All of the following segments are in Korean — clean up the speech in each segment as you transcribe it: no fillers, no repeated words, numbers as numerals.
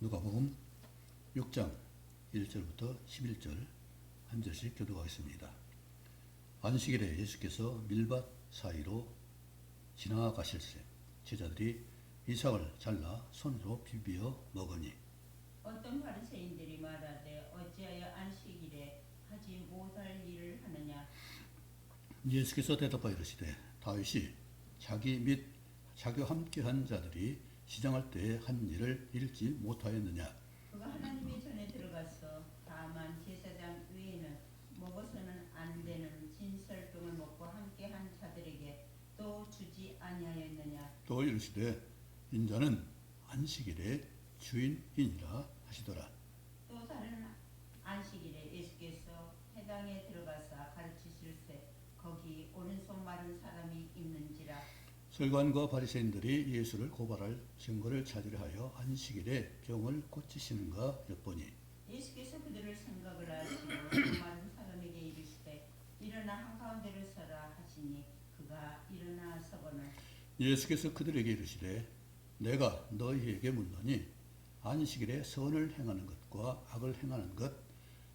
누가복음 6장 1절부터 11절 한 절씩 교독하겠습니다. 안식일에 예수께서 밀밭 사이로 지나가실새 제자들이 이삭을 잘라 손으로 비비어 먹으니 어떤 바리새인들이 말하되 어찌하여 안식일에 하지 못할 일을 하느냐. 예수께서 대답하여 이르시되 다윗이 자기 및 자기와 함께한 자들이 시장할 때에 한 일을 잃지 못하였느냐. 그가 하나님의 전에 들어가서 다만 제사장 외에는 먹어서는 안 되는 진설병을 먹고 함께한 자들에게 또 주지 아니하였느냐. 또 이르시되 인자는 안식일의 주인이니라 하시더라. 또 다른 안식일에 예수께서 회당에 들어가사 가르치실새 거기 오른손 마른 사람이 있는지라. 서기관과 바리새인들이 예수를 고발할 증거를 찾으려 하여 안식일에 병을 고치시는가 엿보니 예수께서 그들을 생각을 하시고 그 마른 사람에게 이르시되 일어나 한가운데로 서라 하시니 그가 일어나 서거늘. 예수께서 그들에게 이르시되 내가 너희에게 묻노니 안식일에 선을 행하는 것과 악을 행하는 것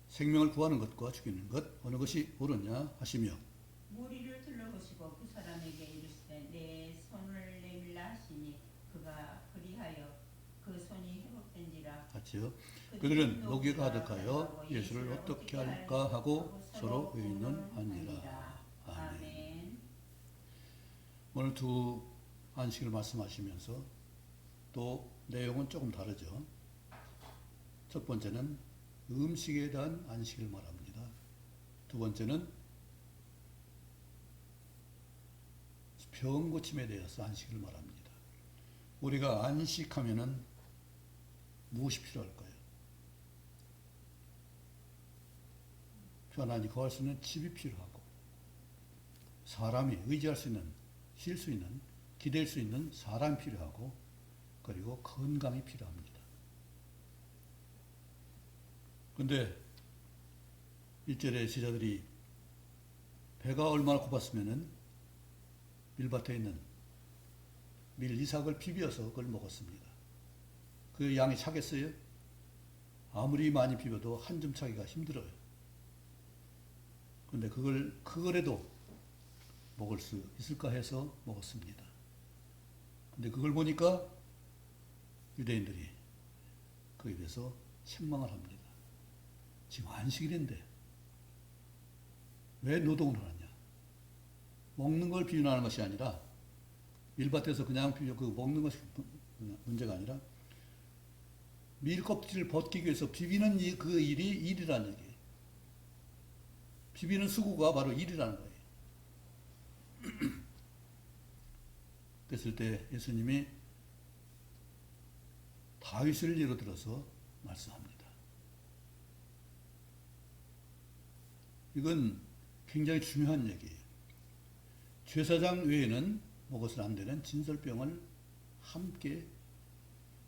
생명을 구하는 것과 죽이는 것 어느 것이 옳으냐 하시며 무리를 둘러보시고 그 사람에게 이르시되 내 손을 내밀라 하시니 그가 그리하여 그 손이 회복된지라. 하지요. 그들은 노기가 가득하여 예수를 어떻게 할까 하고 서로 의논하니라. 아멘. 오늘 두 안식을 말씀하시면서 또 내용은 조금 다르죠. 첫 번째는 음식에 대한 안식을 말합니다. 두 번째는 병 고침에 대해서 안식을 말합니다. 우리가 안식하면은 무엇이 필요할까요? 편안히 거할 수 있는 집이 필요하고 사람이 의지할 수 있는, 쉴 수 있는, 기댈 수 있는 사람이 필요하고 그리고 건강이 필요합니다. 그런데 1절에 제자들이 배가 얼마나 고팠으면은 밀밭에 있는 밀 이삭을 비벼서 그걸 먹었습니다. 그 양이 차겠어요? 아무리 많이 비벼도 한 점 차기가 힘들어요. 그런데 그거라도 먹을 수 있을까 해서 먹었습니다. 근데 그걸 보니까 유대인들이 그에 대해서 책망을 합니다. 지금 안식일인데 왜 노동을 하느냐? 먹는 걸 비유하는 것이 아니라 밀밭에서 그냥 비벼 그 먹는 것이 문제가 아니라 밀 껍질을 벗기기 위해서 비비는 그 일이 일이라는 얘기예요. 비비는 수고가 바로 일이라는 거예요. 그랬을 때 예수님이 다윗을 예로 들어서 말씀합니다. 이건 굉장히 중요한 얘기예요. 제사장 외에는 먹어서는 안 되는 진설병을 함께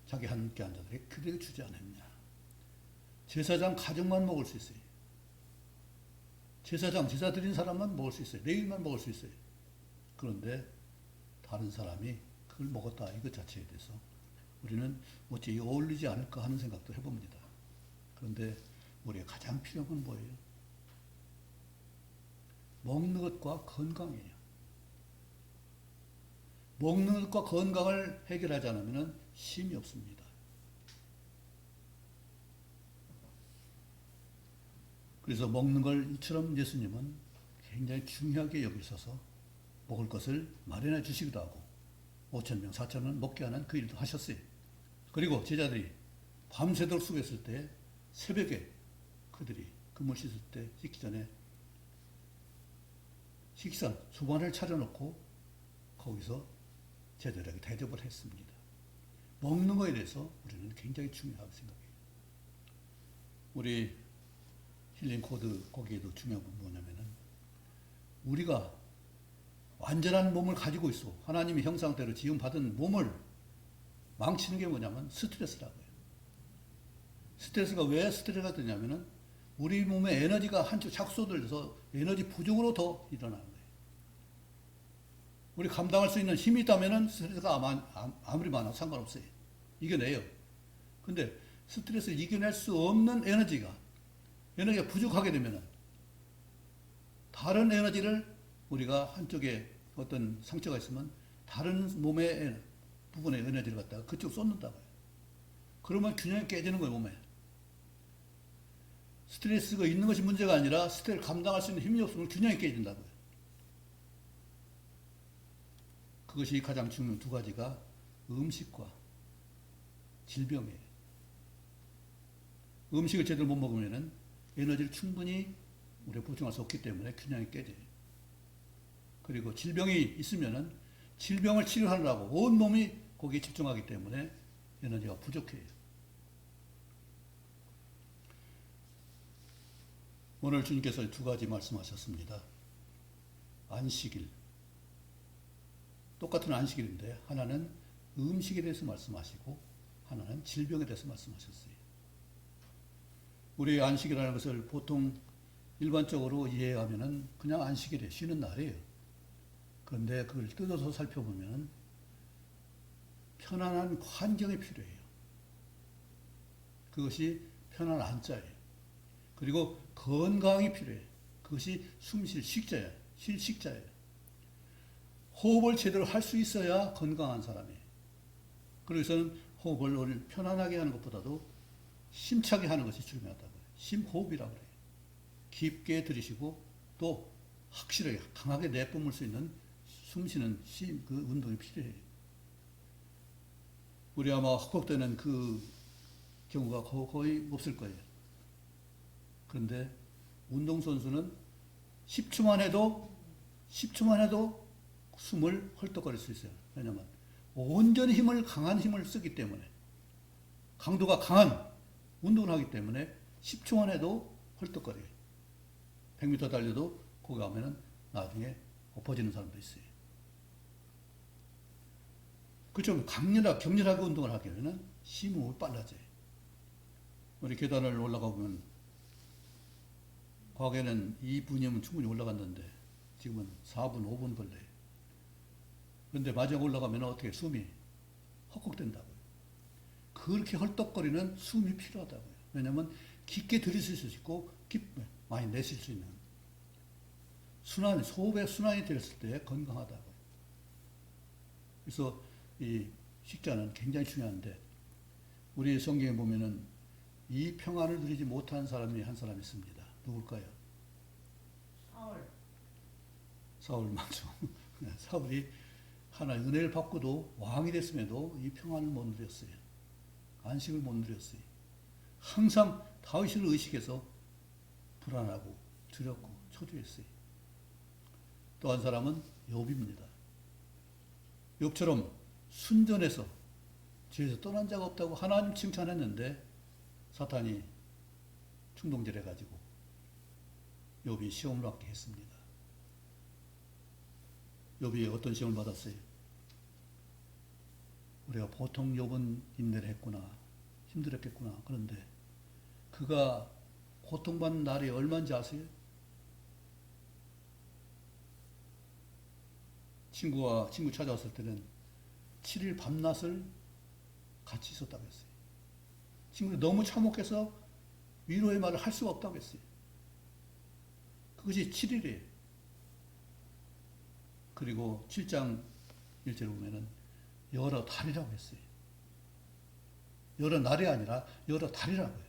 자기 함께 한 자들에게 그들에게 주지 않았냐. 제사장 가족만 먹을 수 있어요. 제사 드린 사람만 먹을 수 있어요. 레위만 먹을 수 있어요. 그런데 다른 사람이 그걸 먹었다 이것 자체에 대해서 우리는 어찌 어울리지 않을까 하는 생각도 해봅니다. 그런데 우리가 가장 필요한 건 뭐예요? 먹는 것과 건강이에요. 먹는 것과 건강을 해결하지 않으면 힘이 없습니다. 그래서 먹는 걸 이처럼 예수님은 굉장히 중요하게 여기셔서 먹을 것을 마련해 주시기도 하고 5,000명, 4,000명 먹게 하는 그 일도 하셨어요. 그리고 제자들이 밤새도록 수고했을 때 새벽에 그들이 그물 씻을 때 씻기 전에 식사 수반을 차려놓고 거기서 제자들에게 대접을 했습니다. 먹는 것에 대해서 우리는 굉장히 중요하다고 생각해요. 우리 힐링 코드 거기에도 중요한 건 뭐냐면은 우리가 완전한 몸을 가지고 있어. 하나님의 형상대로 지음받은 몸을 망치는 게 뭐냐면 스트레스라고요. 스트레스가 왜 스트레스가 되냐면은 우리 몸에 에너지가 한쪽 자꾸 쏟아져서 에너지 부족으로 더 일어나는 거예요. 우리 감당할 수 있는 힘이 있다면은 스트레스가 아무리 많아도 상관없어요. 이겨내요. 근데 스트레스를 이겨낼 수 없는 에너지가 부족하게 되면은 다른 에너지를 우리가 한쪽에 어떤 상처가 있으면 다른 몸의 부분의 에너지를 갖다가 그쪽 쏟는다고요. 그러면 균형이 깨지는 거예요, 몸에. 스트레스가 있는 것이 문제가 아니라 스트레스를 감당할 수 있는 힘이 없으면 균형이 깨진다고요. 그것이 가장 중요한 두 가지가 음식과 질병이에요. 음식을 제대로 못 먹으면 에너지를 충분히 우리가 보충할 수 없기 때문에 균형이 깨져요. 그리고 질병이 있으면 질병을 치료하느라고 온 몸이 거기에 집중하기 때문에 에너지가 부족해요. 오늘 주님께서 두 가지 말씀하셨습니다. 안식일. 똑같은 안식일인데 하나는 음식에 대해서 말씀하시고 하나는 질병에 대해서 말씀하셨어요. 우리 안식이라는 것을 보통 일반적으로 이해하면은 그냥 안식일에 쉬는 날이에요. 그런데 그걸 뜯어서 살펴보면 편안한 환경이 필요해요. 그것이 편안한 안자예요. 그리고 건강이 필요해요. 그것이 숨쉴 식자예요. 쉴 식자예요. 호흡을 제대로 할 수 있어야 건강한 사람이에요. 그래서는 호흡을 편안하게 하는 것보다도 심차게 하는 것이 중요하다고요. 심호흡이라고 그래요. 깊게 들이쉬고 또 확실하게 강하게 내뿜을 수 있는 숨쉬는 그 운동이 필요해요. 우리 아마 헉헉대는 그 경우가 거의 없을 거예요. 그런데 운동선수는 10초만 해도 숨을 헐떡거릴 수 있어요. 왜냐하면 온전히 강한 힘을 쓰기 때문에 강도가 강한 운동을 하기 때문에 10초만 해도 헐떡거려요. 100m 달려도 거기 가면은 나중에 엎어지는 사람도 있어요. 그 좀 격렬하게 운동을 하게 되면 심호흡이 빨라져요. 우리 계단을 올라가 보면 과거에는 2분이면 충분히 올라갔는데 지금은 4분, 5분 걸려요. 그런데 마지막 올라가면 어떻게 숨이 헉헉된다고요. 그렇게 헐떡거리는 숨이 필요하다고요. 왜냐하면 깊게 들이쉴 수 있고 많이 내쉴 수 있는 호흡의 순환이 됐을 때 건강하다고요. 그래서 이 식자는 굉장히 중요한데 우리 성경에 보면은 이 평안을 누리지 못한 사람이 한 사람이 있습니다. 누굴까요? 사울 맞죠. 사울이 하나의 은혜를 받고도 왕이 됐음에도 이 평안을 못 누렸어요. 안식을 못 누렸어요. 항상 다윗을 의식해서 불안하고 두렵고 초조했어요. 또 한 사람은 욥입니다. 욥처럼 순전해서 죄에서 떠난 자가 없다고 하나님 칭찬했는데 사탄이 충동질해가지고 욥이 시험을 받게 했습니다. 욥이 어떤 시험을 받았어요? 우리가 보통 욥은 인내를 했구나, 힘들었겠구나. 그런데 그가 고통받는 날이 얼마인지 아세요? 친구 찾아왔을 때는 7일 밤낮을 같이 있었다고 했어요. 친구는 너무 참혹해서 위로의 말을 할 수가 없다고 했어요. 그것이 7일이에요. 그리고 7장 1절에 보면은 여러 달이라고 했어요. 여러 날이 아니라 여러 달이라고요.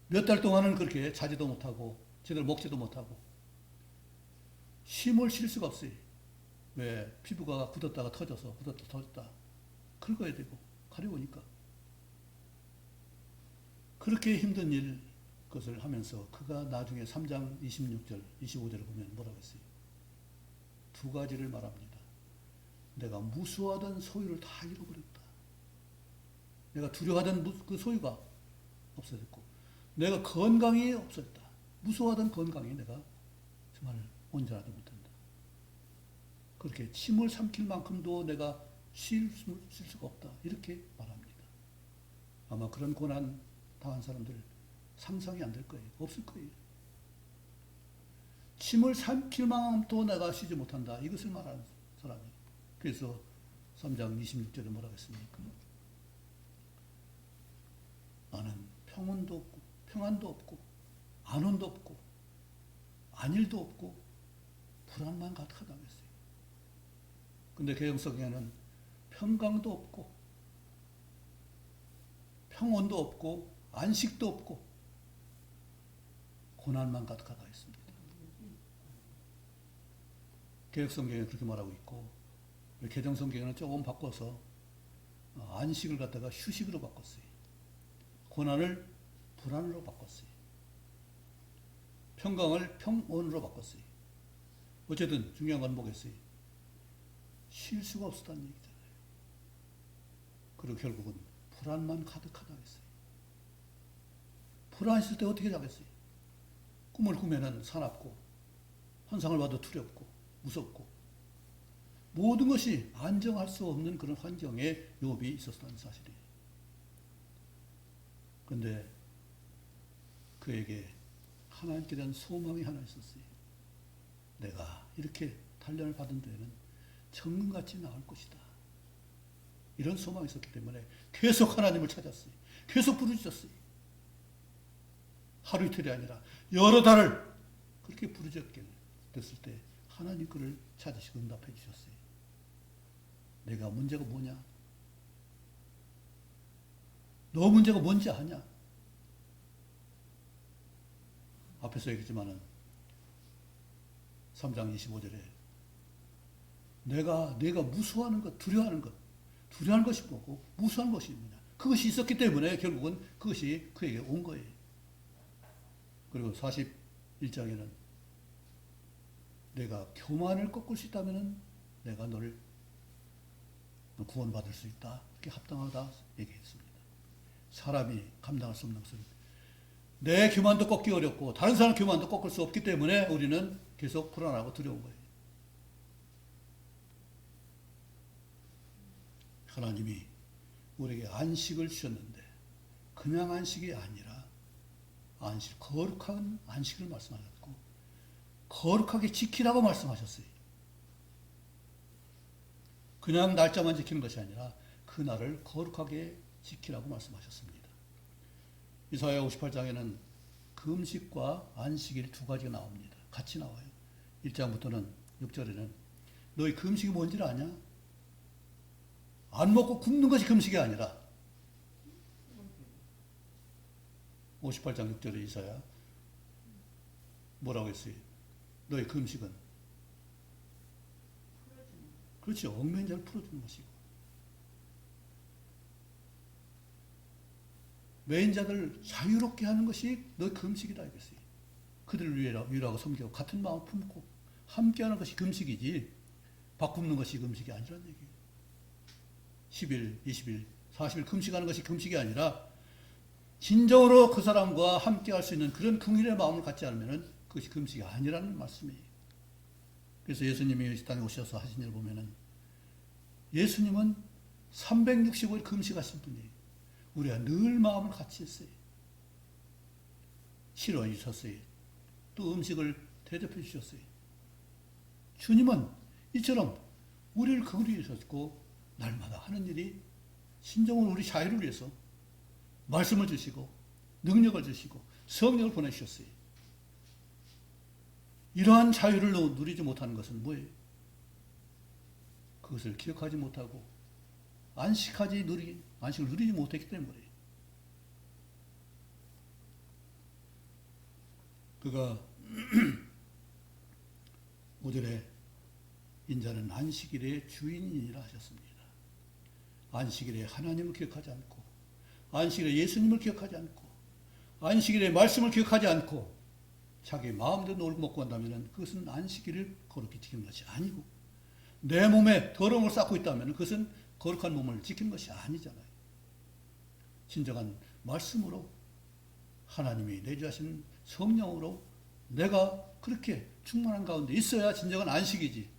몇 달 동안은 그렇게 자지도 못하고 제대로 먹지도 못하고 힘을 쉴 수가 없어요. 왜? 피부가 굳었다가 터져서 굳었다 터졌다 긁어야 되고 가려우니까 그렇게 힘든 것을 하면서 그가 나중에 3장 26절 25절을 보면 뭐라고 했어요? 두 가지를 말합니다. 내가 무수하던 소유를 다 잃어버렸다. 내가 두려워하던 그 소유가 없어졌고 내가 건강이 없어졌다. 무수하던 건강이 내가 정말 온전하지 못한다. 그렇게 침을 삼킬 만큼도 내가 쉴 수가 없다. 이렇게 말합니다. 아마 그런 고난 당한 사람들 상상이 안 될 거예요. 없을 거예요. 침을 삼킬 만큼도 내가 쉬지 못한다. 이것을 말하는 사람이에요. 그래서 3장 26절에 뭐라고 했습니까? 나는 평온도 없고 평안도 없고 안온도 없고 안일도 없고 불안만 가득하다고 했어요. 근데 개혁성경에는 평강도 없고 평온도 없고 안식도 없고 고난만 가득하다 했습니다. 개혁성경에 그렇게 말하고 있고 개정성경에는 조금 바꿔서 안식을 갖다가 휴식으로 바꿨어요. 고난을 불안으로 바꿨어요. 평강을 평온으로 바꿨어요. 어쨌든 중요한 건 뭐겠어요? 쉴 수가 없었다는 얘기잖아요. 그리고 결국은 불안만 가득하다고 했어요. 불안했을 때 어떻게 자겠어요? 꿈을 꾸면은 사납고 환상을 봐도 두렵고 무섭고 모든 것이 안정할 수 없는 그런 환경에 욥이 있었다는 사실이에요. 그런데 그에게 하나님께 대한 소망이 하나 있었어요. 내가 이렇게 단련을 받은 데에는 정금같이 나올 것이다. 이런 소망이 있었기 때문에 계속 하나님을 찾았어요. 계속 부르짖었어요. 하루 이틀이 아니라 여러 달을 그렇게 부르짖게 됐을 때 하나님 그를 찾으시고 응답해 주셨어요. 내가 문제가 뭐냐? 너 문제가 뭔지 아냐? 앞에서 얘기했지만은 3장 25절에 내가 무서워하는 것, 두려워하는 것이 뭐고 무서워하는 것이 뭐냐? 그것이 있었기 때문에 결국은 그것이 그에게 온 거예요. 그리고 41장에는 내가 교만을 꺾을 수 있다면 내가 너를 구원받을 수 있다. 그렇게 합당하다 얘기했습니다. 사람이 감당할 수 없는 것은 내 교만도 꺾기 어렵고 다른 사람 교만도 꺾을 수 없기 때문에 우리는 계속 불안하고 두려운 거예요. 하나님이 우리에게 안식을 주셨는데 그냥 안식이 아니라 거룩한 안식을 말씀하셨고 거룩하게 지키라고 말씀하셨어요. 그냥 날짜만 지키는 것이 아니라 그 날을 거룩하게 지키라고 말씀하셨습니다. 이사야 58장에는 금식과 안식일 두 가지가 나옵니다. 같이 나와요. 1장부터는 6절에는 너희 금식이 뭔지를 아냐? 안 먹고 굶는 것이 금식이 아니라 58장 6절에 이사야 뭐라고 했어요? 너희 금식은 그렇죠. 얽매인 자를 풀어주는 것이고 매인 자들 자유롭게 하는 것이 너희 금식이다 이랬어요. 그들을 위하고 섬기고 같은 마음 품고 함께하는 것이 금식이지 바꾸는 것이 금식이 아니라는 얘기예요. 10일, 20일, 40일 금식하는 것이 금식이 아니라 진정으로 그 사람과 함께할 수 있는 그런 긍휼의 마음을 갖지 않으면 그것이 금식이 아니라는 말씀이에요. 그래서 예수님이 이 땅에 오셔서 하신 일을 보면은 예수님은 365일 금식하신 분이에요. 우리가 늘 마음을 같이 했어요. 실언 있었어요. 또 음식을 대접해 주셨어요. 주님은 이처럼 우리를 긍휼히 여기셨고 날마다 하는 일이 신정으로 우리 자유를 위해서 말씀을 주시고 능력을 주시고 성령을 보내주셨어요. 이러한 자유를 누리지 못하는 것은 뭐예요? 그것을 기억하지 못하고 안식을 누리지 못했기 때문에 그가 5절에 인자는 안식일의 주인이라 하셨습니다. 안식일에 하나님을 기억하지 않고 안식일에 예수님을 기억하지 않고 안식일에 말씀을 기억하지 않고 자기 마음대로 놀고 먹고 한다면 그것은 안식일을 거룩히 지키는 것이 아니고 내 몸에 더러움을 쌓고 있다면 그것은 거룩한 몸을 지키는 것이 아니잖아요. 진정한 말씀으로 하나님이 내주하신 성령으로 내가 그렇게 충만한 가운데 있어야 진정한 안식이지.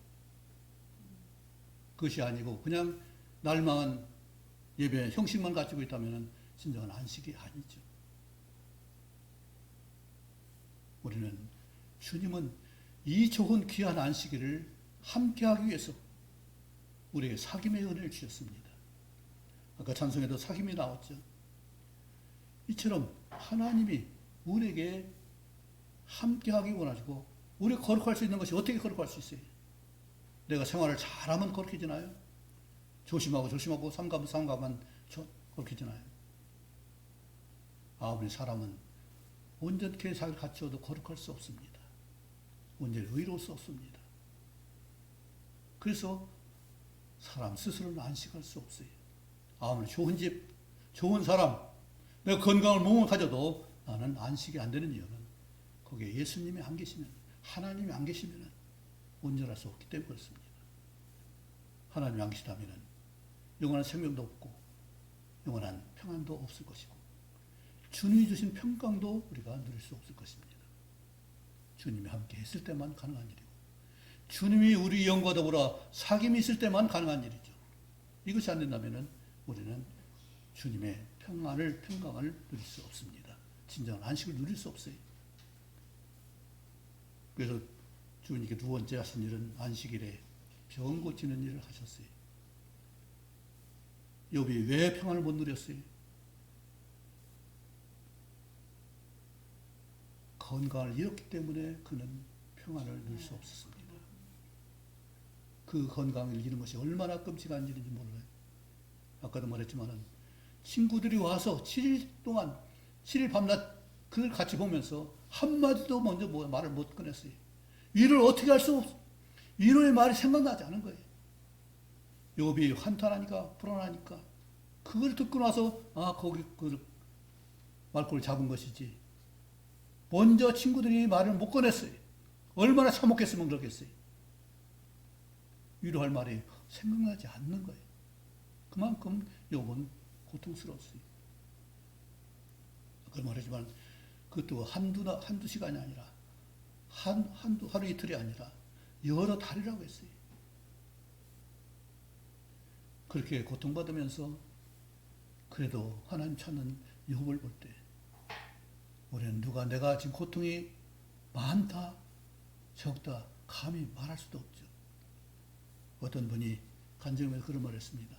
그것이 아니고 그냥 날만한 예배 형식만 가지고 있다면 진정한 안식이 아니죠. 우리는 주님은 이 좋은 귀한 안식일을 함께하기 위해서 우리에게 사귐의 은혜를 주셨습니다. 아까 찬송에도 사귐이 나왔죠. 이처럼 하나님이 우리에게 함께하기 원하시고 우리가 거룩할 수 있는 것이 어떻게 거룩할 수 있어요? 내가 생활을 잘하면 거룩해지나요? 조심하고 삼가면 거룩해지나요? 아무리 사람은 온전케 잘 갖추어도 거룩할 수 없습니다. 온전히 의로울 수 없습니다. 그래서 사람 스스로는 안식할 수 없어요. 아무리 좋은 집, 좋은 사람, 내가 건강을 몸을 가져도 나는 안식이 안 되는 이유는 거기에 예수님이 안 계시면, 하나님이 안 계시면 온전할 수 없기 때문에 그렇습니다. 하나님이 안 계시다면 영원한 생명도 없고 영원한 평안도 없을 것이고 주님이 주신 평강도 우리가 누릴 수 없을 것입니다. 주님이 함께 있을 때만 가능한 일이고 주님이 우리 영과 더불어 사귐이 있을 때만 가능한 일이죠. 이것이 안 된다면 우리는 주님의 평강을 누릴 수 없습니다. 진정한 안식을 누릴 수 없어요. 그래서 주님께 두 번째 하신 일은 안식일에 병 고치는 일을 하셨어요. 욥이 왜 평안을 못 누렸어요? 건강을 잃었기 때문에 그는 평안을 누릴 수 없었습니다. 그 건강을 잃는 것이 얼마나 끔찍한 일인지 몰라요. 아까도 말했지만은 친구들이 와서 7일 동안 7일 밤낮 그걸 같이 보면서 한마디도 먼저 말을 못 꺼냈어요. 위로를 어떻게 할 수 없어. 위로의 말이 생각나지 않은 거예요. 욥이 한탄하니까 불안하니까 그걸 듣고 나서 거기 그 말꼬를 잡은 것이지. 먼저 친구들이 말을 못 꺼냈어요. 얼마나 참혹했으면 그렇겠어요. 위로할 말이 생각나지 않는 거예요. 그만큼 욥은 고통스러웠어요. 아까 말했지만 그것도 한두 시간이 아니라 하루 이틀이 아니라 여러 달이라고 했어요. 그렇게 고통받으면서 그래도 하나님 찾는 욥을 볼 때 우리는 내가 지금 고통이 많다, 적다, 감히 말할 수도 없죠. 어떤 분이 간증하면서 그런 말을 했습니다.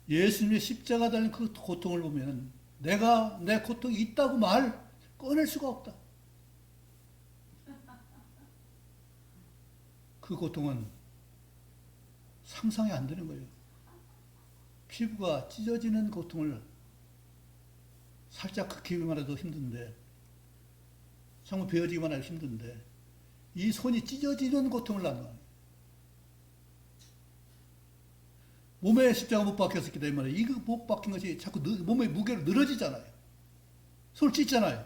예수님의 십자가 달린 그 고통을 보면 내가 내 고통이 있다고 꺼낼 수가 없다. 그 고통은 상상이 안 되는 거예요. 피부가 찢어지는 고통을 살짝 긁히기만 해도 힘든데, 정말 베어지기만 해도 힘든데, 이 손이 찢어지는 고통을 낳는 거예요. 몸에 십자가 못 박혔기 때문에 이거 못 박힌 것이 자꾸 몸의 무게로 늘어지잖아요. 손을 찢잖아요.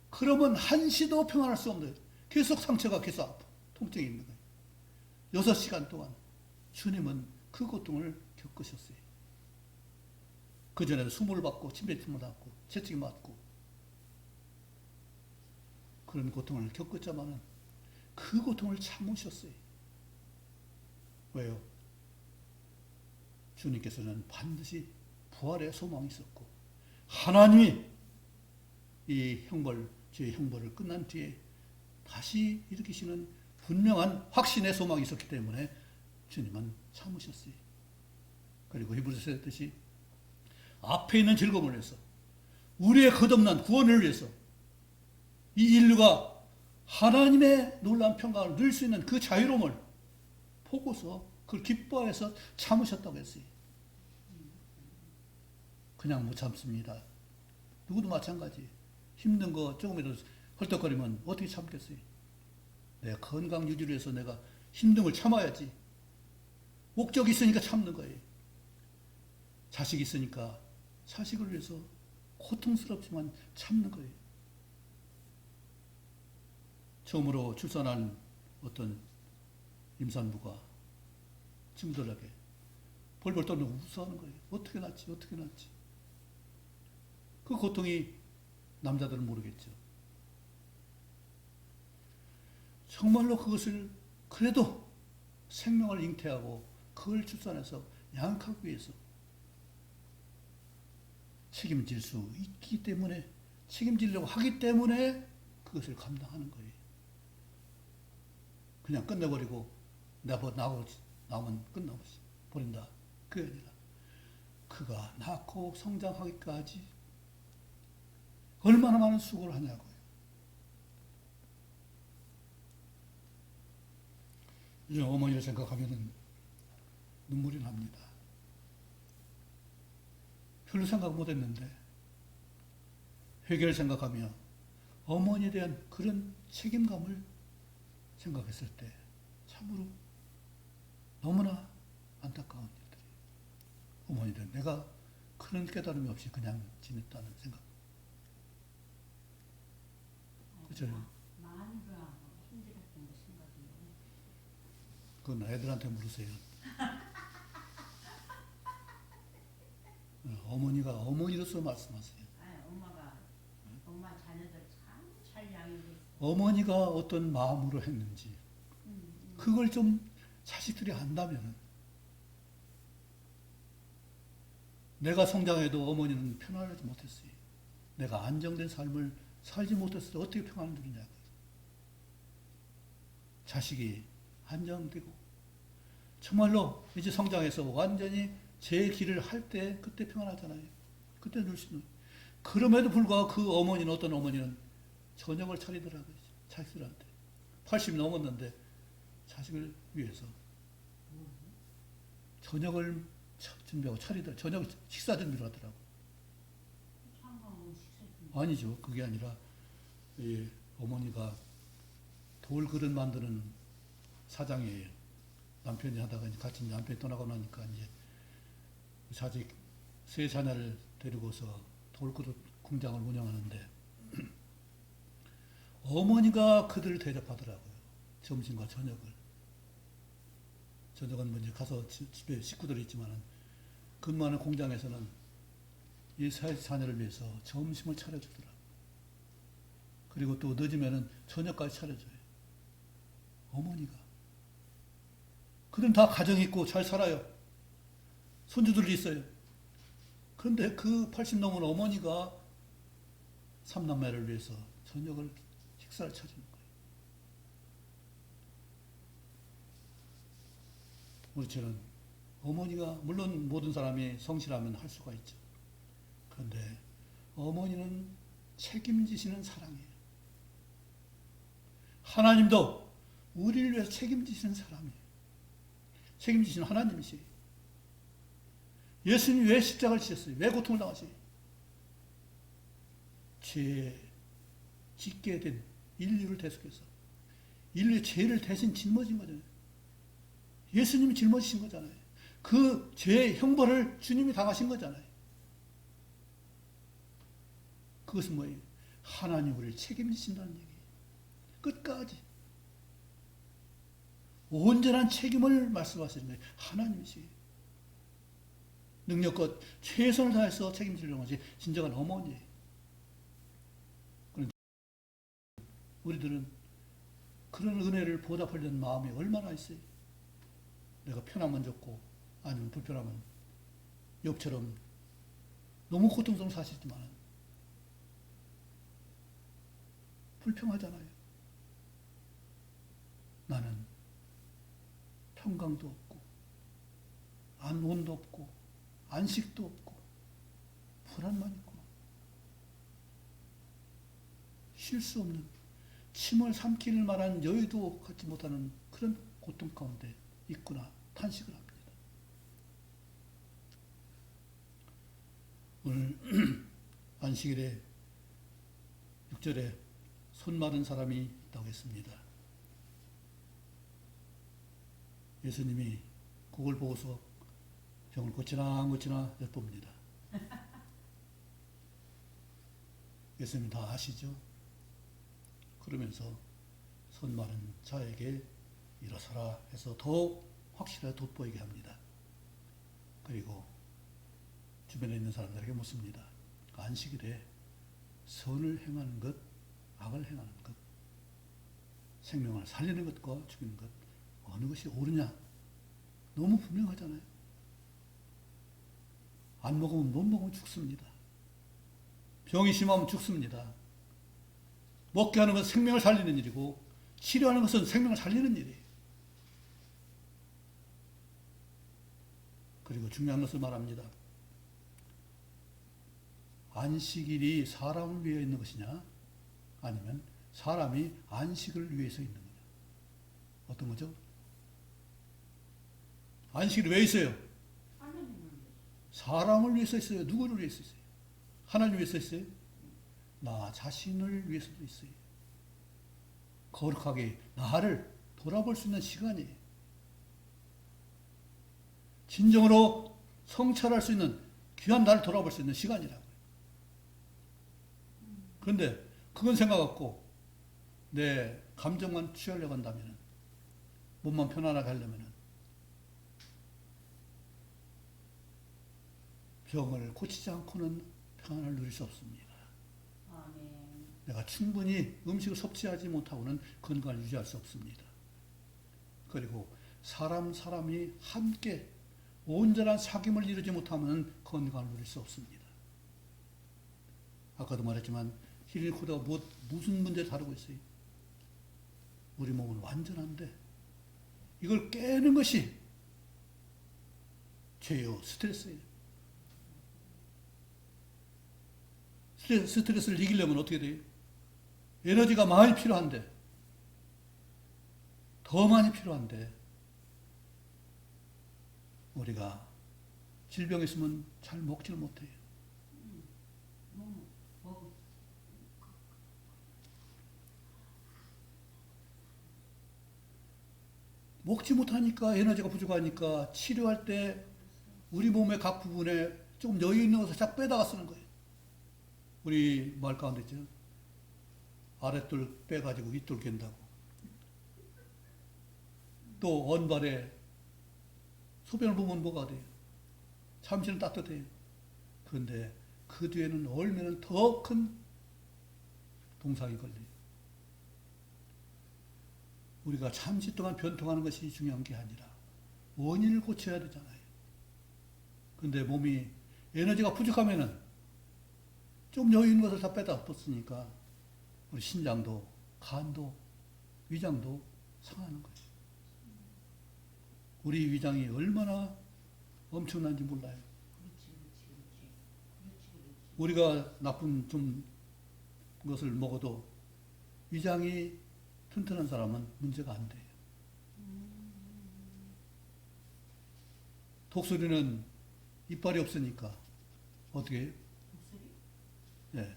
그러면 한시도 평안할 수 없는 거예요. 계속 상처가 계속 아파. 통증이 있는 거예요. 6시간 동안 주님은 그 고통을 겪으셨어요. 그전에도 수모를 받고 침뱉음을 받고 채찍이 맞고 그런 고통을 겪었지만은 그 고통을 참으셨어요. 왜요? 주님께서는 반드시 부활의 소망이 있었고 하나님이 이 죄의 형벌을 끝난 뒤에 다시 일으키시는 분명한 확신의 소망이 있었기 때문에 주님은 참으셨어요. 그리고 히브리서에 했듯이 앞에 있는 즐거움을 위해서 우리의 거듭난 구원을 위해서 이 인류가 하나님의 놀라운 평강을 누릴 수 있는 그 자유로움을 보고서 그걸 기뻐해서 참으셨다고 했어요. 그냥 못 참습니다. 누구도 마찬가지. 힘든 거 조금이라도 헐떡거리면 어떻게 참겠어요? 내 건강 유지를 위해서 내가 힘든 걸 참아야지. 목적이 있으니까 참는 거예요. 자식이 있으니까 자식을 위해서 고통스럽지만 참는 거예요. 처음으로 출산한 어떤 임산부가 친구들에게 벌벌 떨면서 웃어하는 거예요. 어떻게 낳지? 어떻게 낳지? 그 고통이 남자들은 모르겠죠. 정말로 그것을 그래도 생명을 잉태하고 그걸 출산해서 양육하기 위해서 책임질 수 있기 때문에 책임지려고 하기 때문에 그것을 감당하는 거예요. 그냥 끝내버리고 나오면 끝나버린다. 그게 아니라 그가 낳고 성장하기까지 얼마나 많은 수고를 하냐고요. 이제 어머니를 생각하면 눈물이 납니다. 별로 생각 못했는데 회개를 생각하며 어머니에 대한 그런 책임감을 생각했을 때 참으로 너무나 안타까운 일들이. 어머니들 내가 그런 깨달음이 없이 그냥 지냈다는 생각. 그죠? 마누라하고 힘들었던 거 생각이 나요. 그건 애들한테 물으세요. 어머니가 어머니로서 말씀하세요. 엄마 자녀들 참 잘 양육했어. 어머니가 어떤 마음으로 했는지 그걸 좀 자식들이 안다면 내가 성장해도 어머니는 편안하지 못했어요. 내가 안정된 삶을 살지 못했을 때 어떻게 평안을 누리냐고요. 자식이 안정되고 정말로 이제 성장해서 완전히 제 길을 할 때 그때 평안하잖아요. 그때 누릴 수 있는. 그럼에도 불구하고 그 어머니는 어떤 어머니는 저녁을 차리더라고요. 자식들한테. 80 넘었는데 자식을 위해서 저녁을 준비하고 차리더라고요. 저녁 식사 준비를 하더라고요. 아니죠. 그게 아니라 이 어머니가 돌 그릇 만드는 사장이에요. 남편이 하다가 이제 같이 남편이 떠나고 나니까 이제 자식 세 자녀를 데리고서 돌 그릇 공장을 운영하는데 어머니가 그들을 대접하더라고요. 점심과 저녁을. 저녁은 먼저 가서 집에 식구들이 있지만은 근무하는 공장에서는 이 세 자녀를 위해서 점심을 차려주더라고요. 그리고 또 늦으면은 저녁까지 차려줘요. 어머니가. 그들은 다 가정이 있고 잘 살아요. 손주들이 있어요. 그런데 그 80 넘은 어머니가 삼남매를 위해서 저녁을 식사를 차리는 거예요. 우리처럼 어머니가 물론 모든 사람이 성실하면 할 수가 있죠. 그런데 어머니는 책임지시는 사랑이에요. 하나님도 우리를 위해서 책임지시는 사람이에요. 책임지시는 하나님이시에요. 예수님이 왜 십자가를 지셨어요? 왜 고통을 당하세요? 죄 짓게 된 인류를 대속해서 인류의 죄를 대신 짊어진 거잖아요. 예수님이 짊어지신 거잖아요. 그 죄의 형벌을 주님이 당하신 거잖아요. 그것은 뭐예요? 하나님 우리를 책임지신다는 얘기예요. 끝까지 온전한 책임을 말씀하시는 거예요. 하나님이시에요. 능력껏 최선을 다해서 책임지려는 것이 진정한 어머니예요. 그런데 우리들은 그런 은혜를 보답하려는 마음이 얼마나 있어요. 내가 편하면 좋고 아니면 불편하면 욥처럼 너무 고통스러운 사실이지만 불평하잖아요. 나는 평강도 없고 안온도 없고 안식도 없고 불안만 있구나. 쉴 수 없는 침을 삼키는 만한 여유도 갖지 못하는 그런 고통 가운데 있구나 탄식을 합니다. 오늘 안식일에 6절에 손 마른 사람이 있다고 했습니다. 예수님이 그걸 보고서 병을 고치나 엿봅니다. 예수님 다 아시죠? 그러면서 손 마른 자에게 일어서라 해서 더 확실하게 돋보이게 합니다. 그리고 주변에 있는 사람들에게 묻습니다. 안식일에 선을 행하는 것, 악을 행하는 것, 생명을 살리는 것과 죽이는 것 어느 것이 옳으냐? 너무 분명하잖아요. 안 먹으면 못 먹으면 죽습니다. 병이 심하면 죽습니다. 먹게 하는 것은 생명을 살리는 일이고 치료하는 것은 생명을 살리는 일이에요. 그리고 중요한 것을 말합니다. 안식일이 사람을 위해 있는 것이냐? 아니면 사람이 안식을 위해서 있는 거냐? 어떤 거죠? 안식일이 왜 있어요? 사람을 위해서 있어요. 누구를 위해서 있어요? 하나님을 위해서 있어요? 나 자신을 위해서도 있어요. 거룩하게 나를 돌아볼 수 있는 시간이에요. 진정으로 성찰할 수 있는 귀한 나를 돌아볼 수 있는 시간이라고요. 그런데 그건 생각 없고 내 감정만 취하려고 한다면, 몸만 편안하게 하려면 병을 고치지 않고는 평안을 누릴 수 없습니다. 아멘. 내가 충분히 음식을 섭취하지 못하고는 건강을 유지할 수 없습니다. 그리고 사람이 함께 온전한 사귐을 이루지 못하면 건강을 누릴 수 없습니다. 아까도 말했지만 힐링 코드가 무슨 문제를 다루고 있어요? 우리 몸은 완전한데 이걸 깨는 것이 죄요, 스트레스예요. 스트레스를 이기려면 어떻게 돼요? 에너지가 많이 필요한데, 더 많이 필요한데, 우리가 질병이 있으면 잘 먹지를 못해요. 먹지 못하니까, 에너지가 부족하니까 치료할 때 우리 몸의 각 부분에 조금 여유 있는 것을 쫙 빼다가 쓰는 거예요. 우리 말 가운데 있죠. 아랫돌 빼가지고 윗돌 갠다고. 또 언발에 소변을 보면 뭐가 돼요? 잠시는 따뜻해요. 그런데 그 뒤에는 얼면 더 큰 동상이 걸려요. 우리가 잠시 동안 변통하는 것이 중요한 게 아니라 원인을 고쳐야 되잖아요. 그런데 몸이 에너지가 부족하면은 좀 여유 있는 것을 다 빼다 썼으니까 우리 신장도, 간도, 위장도 상하는 거예요. 우리 위장이 얼마나 엄청난지 몰라요. 우리가 나쁜 좀 것을 먹어도 위장이 튼튼한 사람은 문제가 안 돼요. 독수리는 이빨이 없으니까 어떻게 해요? 네.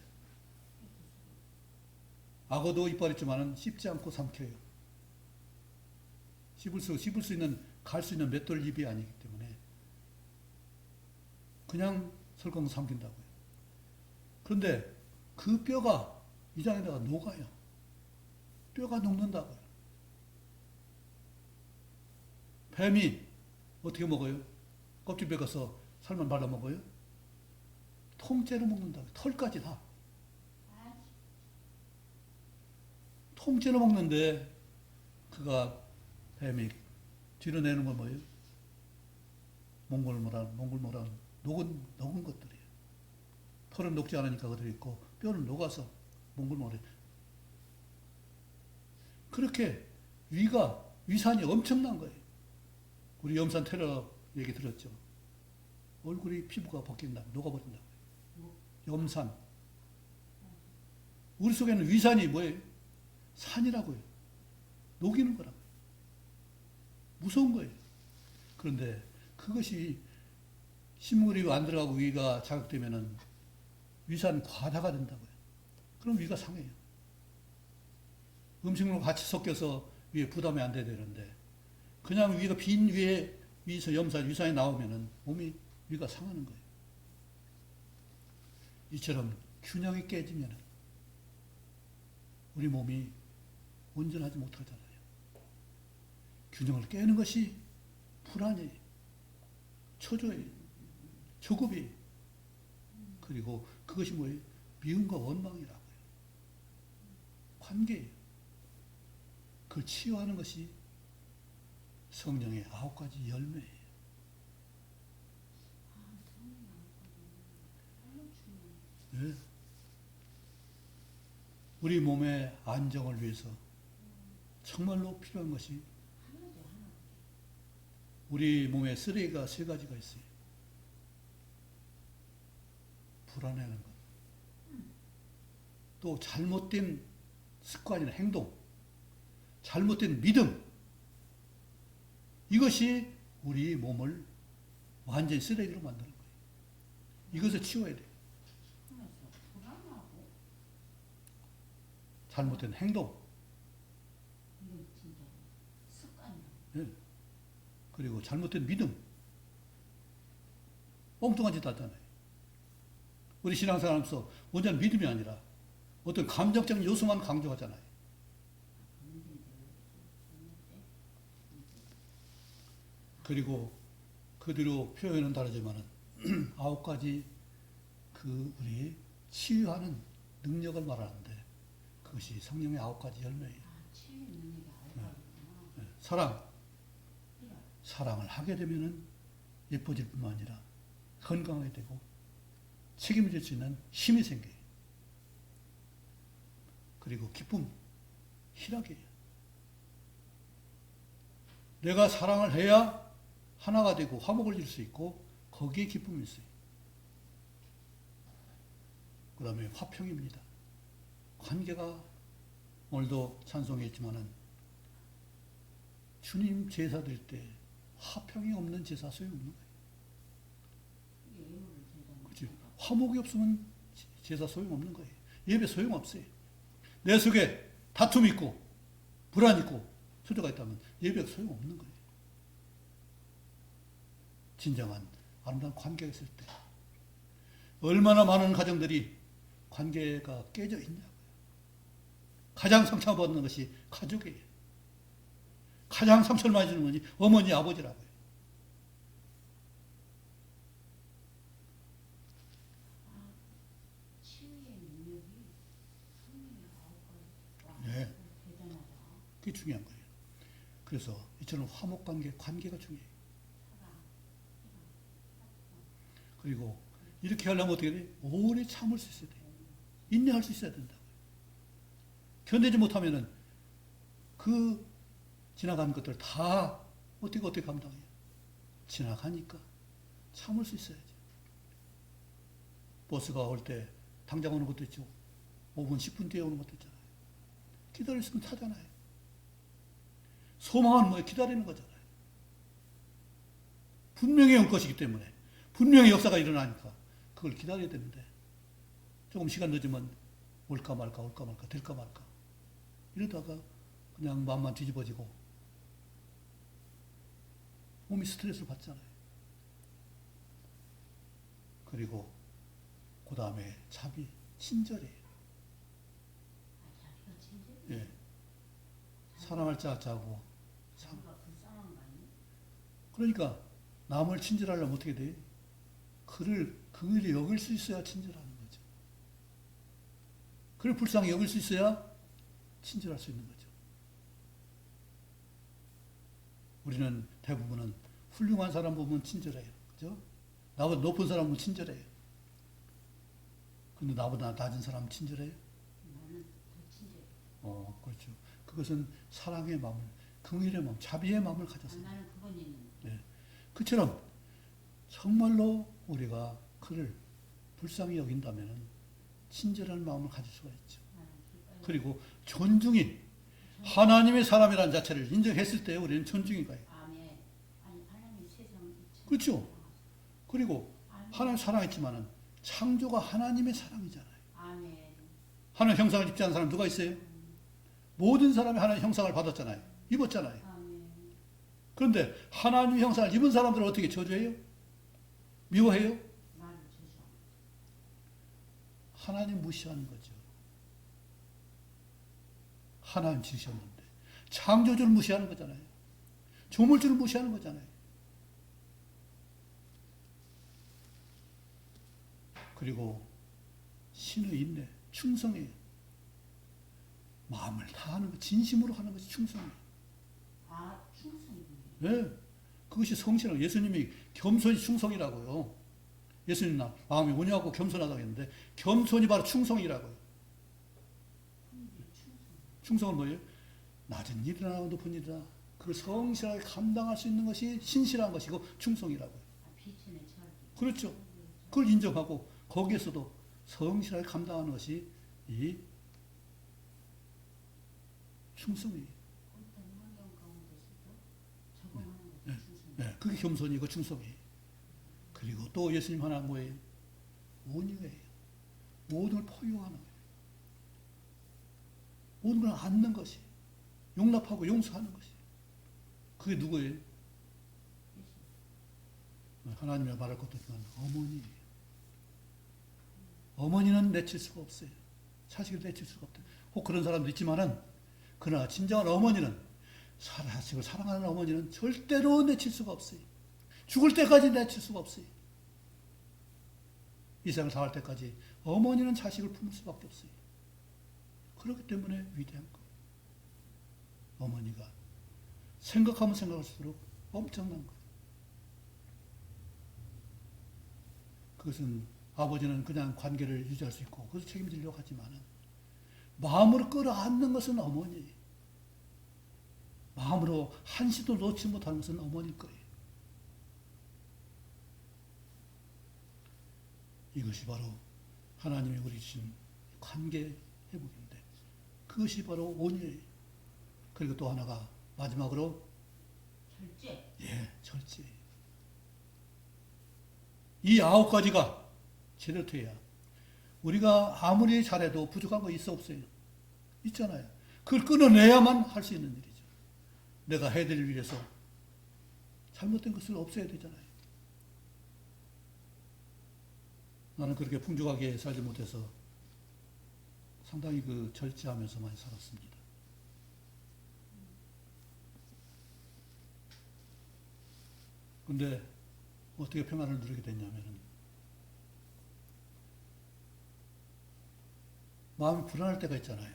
악어도 이빨 있지만은 씹지 않고 삼켜요. 씹을 수 있는, 갈 수 있는 맷돌 입이 아니기 때문에 그냥 설렁 삼킨다고요. 그런데 그 뼈가 위장에다가 녹아요. 뼈가 녹는다고요. 뱀이 어떻게 먹어요? 껍질 벗겨서 살만 발라 먹어요? 통째로 먹는다고요. 털까지 다. 통째로 먹는데 그가 뱀이 뒤로 내는 건 뭐예요? 몽골모란 녹은 것들이에요. 털은 녹지 않으니까 그들이 있고 뼈는 녹아서 몽골모래. 그렇게 위산이 엄청난 거예요. 우리 염산 테러 얘기 들었죠? 얼굴이 피부가 벗긴다고, 녹아버린다고. 염산. 우리 속에는 위산이 뭐예요? 산이라고요. 녹이는 거라고요. 무서운 거예요. 그런데 그것이 식물이 안 들어가고 위가 자극되면은 위산 과다가 된다고요. 그럼 위가 상해요. 음식물과 같이 섞여서 위에 부담이 안 돼야 되는데 그냥 위가 빈 위에 위에서 위산이 나오면은 위가 상하는 거예요. 이처럼 균형이 깨지면은 우리 몸이 온전하지 못하잖아요. 균형을 깨는 것이 불안이에요. 초조해요. 조급이에요. 그리고 그것이 뭐예요? 미움과 원망이라고요. 관계예요. 그걸 치유하는 것이 성령의 9가지 열매예요. 네. 우리 몸의 안정을 위해서 정말로 필요한 것이 우리 몸에 쓰레기가 3가지가 있어요. 불안해하는 것, 또 잘못된 습관이나 행동, 잘못된 믿음, 이것이 우리 몸을 완전히 쓰레기로 만드는 거예요. 이것을 치워야 돼요. 그래서 불안하고 잘못된 행동, 이건 진짜 습관이야. 예. 그리고 잘못된 믿음, 엉뚱한 짓 하잖아요. 우리 신앙생활하면서 온전한 믿음이 아니라 어떤 감정적인 요소만 강조하잖아요. 그리고 그대로 표현은 다르지만은 9가지 그 우리 치유하는 능력을 말하는데 그것이 성령의 9가지 열매예요. 치유 능력이 알거든요. 사랑, 사랑을 하게 되면은 예뻐질 뿐만 아니라 건강하게 되고 책임질 수 있는 힘이 생겨요. 그리고 기쁨, 희락이에요. 내가 사랑을 해야 하나가 되고 화목을 이룰 수 있고 거기에 기쁨이 있어요. 그 다음에 화평입니다. 관계가 오늘도 찬송에 있지만은 주님 제사 될 때 화평이 없는 제사 소용없는 거예요. 그렇죠? 화목이 없으면 제사 소용없는 거예요. 예배 소용없어요. 내 속에 다툼이 있고 불안 있고 소조가 있다면 예배가 소용없는 거예요. 진정한 아름다운 관계가 있을 때 얼마나 많은 가정들이 관계가 깨져 있냐고요. 가장 상처받는 것이 가족이에요. 가장 상처를 많이 주는 것이 어머니, 아버지라고요. 치유의 능력이 성령의 9가지. 네. 대단하다. 그게 중요한 거예요. 그래서 이처럼 화목관계, 관계가 중요해요. 그리고 이렇게 하려면 어떻게 돼요? 오래 참을 수 있어야 돼요. 인내할 수 있어야 된다고요. 견디지 못하면은 그 지나간 것들 다 어떻게 감당해요? 지나가니까 참을 수 있어야죠. 버스가 올 때 당장 오는 것도 있죠. 5분, 10분 뒤에 오는 것도 있잖아요. 기다릴 수 있으면 타잖아요. 소망은 뭐예요? 기다리는 거잖아요. 분명히 올 것이기 때문에 분명히 역사가 일어나니까 그걸 기다려야 되는데 조금 시간 늦으면 올까 말까 될까 말까 이러다가 그냥 마음만 뒤집어지고 몸이 스트레스를 받잖아요. 그리고 그 다음에 자비, 친절이에요. 자기가 친절해. 예. 사랑할 자 자고 자기가 불쌍한 거 아니야? 그러니까 남을 친절하려면 어떻게 돼요? 그를 긍휼히 여길 수 있어야 친절하는 거죠. 그를 불쌍히 여길 수 있어야 친절할 수 있는 거죠. 우리는 대부분은 훌륭한 사람 보면 친절해요. 그죠? 나보다 높은 사람 보면 친절해요. 근데 나보다 낮은 사람은 친절해요? 나는 더 친절해. 그렇죠. 그것은 사랑의 마음을, 긍휼의 마음, 자비의 마음을 아, 가졌습니다. 나는 그건 있는. 네. 그처럼 정말로 우리가 그를 불쌍히 여긴다면 친절한 마음을 가질 수가 있죠. 그리고 존중이 하나님의 사람이라는 자체를 인정했을 때 우리는 존중인 거예요. 아멘. 아니 하나님 세상을 이처럼 그렇죠. 그리고 하나님 사랑했지만은 창조가 하나님의 사랑이잖아요. 아멘. 하나님 형상을 입지 않은 사람 누가 있어요? 모든 사람이 하나님 형상을 받았잖아요. 입었잖아요. 아멘. 그런데 하나님 형상을 입은 사람들은 어떻게 저주해요? 미워해요? 나를 주셔. 하나님 무시하는 거죠. 하나님 지으셨는데 창조주를 무시하는 거잖아요. 조물주를 무시하는 거잖아요. 그리고 신의 인내, 충성이에요. 마음을 다하는 것, 진심으로 하는 것이 충성이에요. 아, 충성이군요. 네. 그것이 성실하고 예수님이 겸손이 충성이라고요. 예수님 마음이 온유하고 겸손하다고 했는데 겸손이 바로 충성이라고요. 충성은 뭐예요? 낮은 일이나 높은 일이나 그걸 성실하게 감당할 수 있는 것이 신실한 것이고 충성이라고요. 아, 비천의 철. 그렇죠. 그걸 인정하고 거기에서도 성실하게 감당하는 것이 이 충성이에요. 어떤 환경 가운데서도 적응하는 것도 네. 충성. 네, 그게 겸손이고 충성이에요. 그리고 또 예수님 하나 뭐예요? 온유예요. 모든 걸 포용하는 거예요. 모든 걸 안는 것이, 용납하고 용서하는 것이. 그게 누구예요? 하나님의 말할 것도 없지만 어머니예요. 어머니는 내칠 수가 없어요. 자식을 내칠 수가 없다. 혹 그런 사람도 있지만은, 그러나 진정한 어머니는, 자식을 사랑하는 어머니는 절대로 내칠 수가 없어요. 죽을 때까지 내칠 수가 없어요. 이 세상을 사할 때까지 어머니는 자식을 품을 수밖에 없어요. 그렇기 때문에 위대한 거예요. 어머니가 생각하면 생각할수록 엄청난 거예요. 그것은 아버지는 그냥 관계를 유지할 수 있고 그것을 책임지려고 하지만은 마음으로 끌어안는 것은 어머니예요. 마음으로 한시도 놓지 못하는 것은 어머니일 거예요. 이것이 바로 하나님이 우리 주신 관계 회복인데, 그것이 바로 온유예요. 그리고 또 하나가 마지막으로 절제. 예, 절제예요. 이 9가지가 제대로 돼야, 우리가 아무리 잘해도 부족한 거 있어 없어요? 있잖아요. 그걸 끊어내야만 할 수 있는 일이죠. 내가 해야 될 일에서 잘못된 것을 없애야 되잖아요. 나는 그렇게 풍족하게 살지 못해서 상당히 절제하면서 많이 살았습니다. 근데 어떻게 평안을 누리게 됐냐면은, 마음이 불안할 때가 있잖아요.